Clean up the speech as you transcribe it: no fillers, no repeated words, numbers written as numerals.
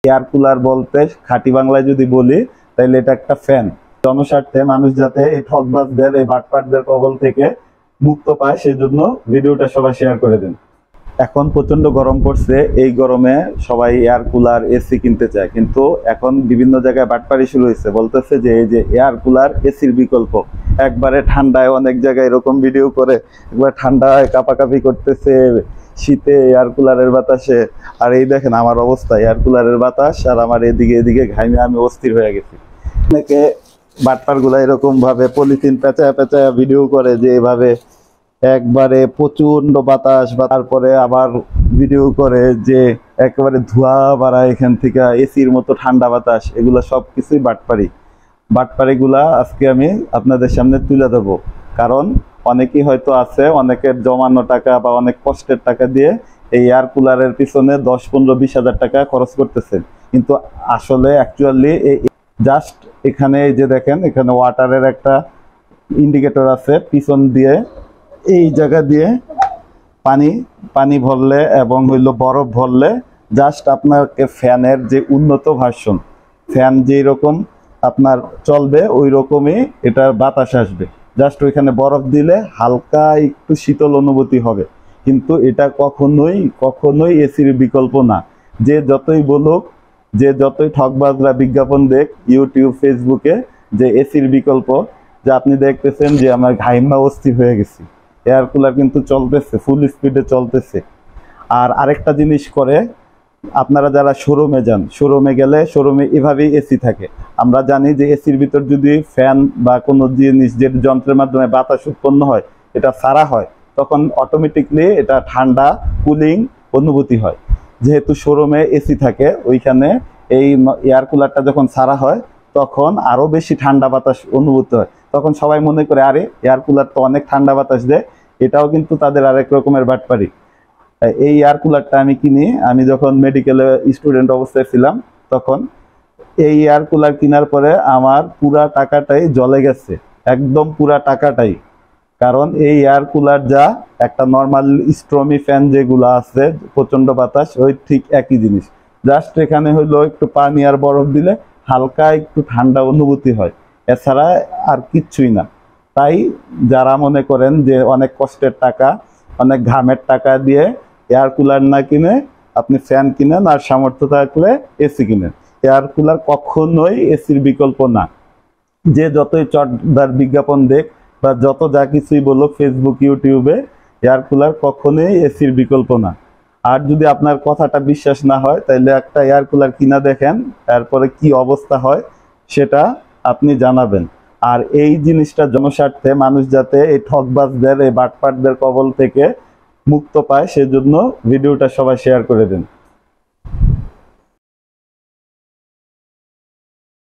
Air cooler বলতে খাঁটি বাংলায় যদি বলি তাহলে এটা একটা ফ্যান। জনস্বার্থে মানুষ যাতে এই ঠকবাজদের এই বাটপাটদের কবল থেকে মুক্ত পায় সেজন্য ভিডিওটা সবাই শেয়ার করে দিন। এখন প্রচন্ড গরম পড়ছে, এই গরমে সবাই এয়ার কুলার এসি কিনতে চায়, কিন্তু এখন বিভিন্ন জায়গায় বাটপাড়ি শুরু হয়েছে, বলতেছে যে এই যে এয়ার কুলার এসির বিকল্প। একবারে ঠান্ডায় অনেক জায়গায় এরকম ভিডিও করে একবার ঠান্ডায় কাঁপাকাঁপি করতেছে, শীতে এয়ার কুলারের বাতাসে। আর এই দেখেন আমার অবস্থা, এয়ার কুলারের বাতাস আর আমার এদিকে ঘামে আমি অস্থির হয়ে গেছি। অনেকে বাটপার গুলা এরকম ভাবে পলিথিন পেঁচায় পেঁচায় ভিডিও করে যে এভাবে একবারে প্রচন্ড বাতাস, বা তারপরে আবার ভিডিও করে যে একেবারে ধোঁয়া বাড়ায় এখান থেকে এসির মতো ঠান্ডা বাতাস। এগুলা সবকিছুই বাটপাড়ি গুলা আজকে আমি আপনাদের সামনে তুলে দেবো। কারণ অনেকেই হয়তো আছে, অনেকের জমানো টাকা বা অনেক কষ্টের টাকা দিয়ে এই এয়ার কুলারের পিছনে 10-15-20 হাজার টাকা খরচ করতেছেন, কিন্তু আসলে অ্যাকচুয়ালি এই জাস্ট এখানে এই যে দেখেন এখানে ওয়াটারের একটা ইন্ডিকেটর আছে, পিছন দিয়ে এই জায়গা দিয়ে পানি ভরলে এবং হইলো বরফ ভরলে জাস্ট আপনাকে ফ্যানের যে উন্নত ভার্সন, ফ্যান যেই রকম আপনার চলবে ওই রকমই এটার বাতাস আসবে। জাস্ট ওইখানে বরফ দিলে হালকা একটু শীতল অনুভূতি হবে, কিন্তু এটা কখনোই এসির বিকল্প না। যে যতই বলুক, যে যতই ঠকবাজরা বিজ্ঞাপন দেখ ইউটিউব ফেসবুকে যে এসির বিকল্প, যে আপনি দেখতেছেন যে আমার ঘাইমা অস্থির হয়ে গেছি, এয়ার কুলার কিন্তু চলতেছে, ফুল স্পিডে চলতেছে। আর আরেকটা জিনিস করে, আপনারা যারা শোরুমে যান, শোরুমে গেলে শোরুমে এভাবেই এসি থাকে। আমরা জানি যে এসির ভিতর যদি ফ্যান বা কোনো জিনিস যে যন্ত্রের মাধ্যমে বাতাস উৎপন্ন হয় এটা ছাড়া হয়, তখন অটোমেটিকলি এটা ঠান্ডা কুলিং অনুভূতি হয়। যেহেতু শোরুমে এসি থাকে, ওইখানে এই এয়ার কুলারটা যখন ছাড়া হয় তখন আরো বেশি ঠান্ডা বাতাস অনুভূত হয়। তখন সবাই মনে করে আরে এয়ার কুলার তো অনেক ঠান্ডা বাতাস দেয়, এটাও কিন্তু তাদের আরেক রকমের বাটপাড়ি। এই এয়ার কুলারটা আমি কিনি, আমি যখন মেডিকেলে স্টুডেন্ট অবস্থায় ছিলাম তখন এই এয়ার কুলার কেনার পরে আমার পুরা টাকাটাই জলে গেছে, একদম পুরা টাকাটাই। কারণ এই এয়ার কুলার যা একটা নর্মাল স্ট্রমি ফ্যান যেগুলো আছে প্রচন্ড বাতাস, ওই ঠিক একই জিনিস। জাস্ট এখানে হইলো একটু পানি আর বরফ দিলে হালকা একটু ঠান্ডা অনুভূতি হয়, এছাড়া আর কিচ্ছুই না। তাই যারা মনে করেন যে অনেক কষ্টের টাকা, অনেক ঘামের টাকা দিয়ে এয়ার কুলার না কিনে আপনি ফ্যান কিনেন, আর সামর্থ্য থাকলে এসি কিনেন। এয়ার কুলার কখনোই এসির বিকল্প না। যে যতই চটদার বিজ্ঞাপন দেখ বা যত যা কিছুই বলুক ফেসবুক ইউটিউবে, এয়ার কুলার কখনোই এসির বিকল্প না। আর যদি আপনার কথাটা বিশ্বাস না হয় তাহলে একটা এয়ার কুলার কিনা দেখেন, তারপরে কি অবস্থা হয় সেটা আপনি জানাবেন। আর এই জিনিসটা জনস্বার্থে মানুষ যাতে এই ঠকবাজদের এই বাটপাটদের কবল থেকে মুক্ত পায় সেজন্য ভিডিওটা সবাই শেয়ার করে দিন।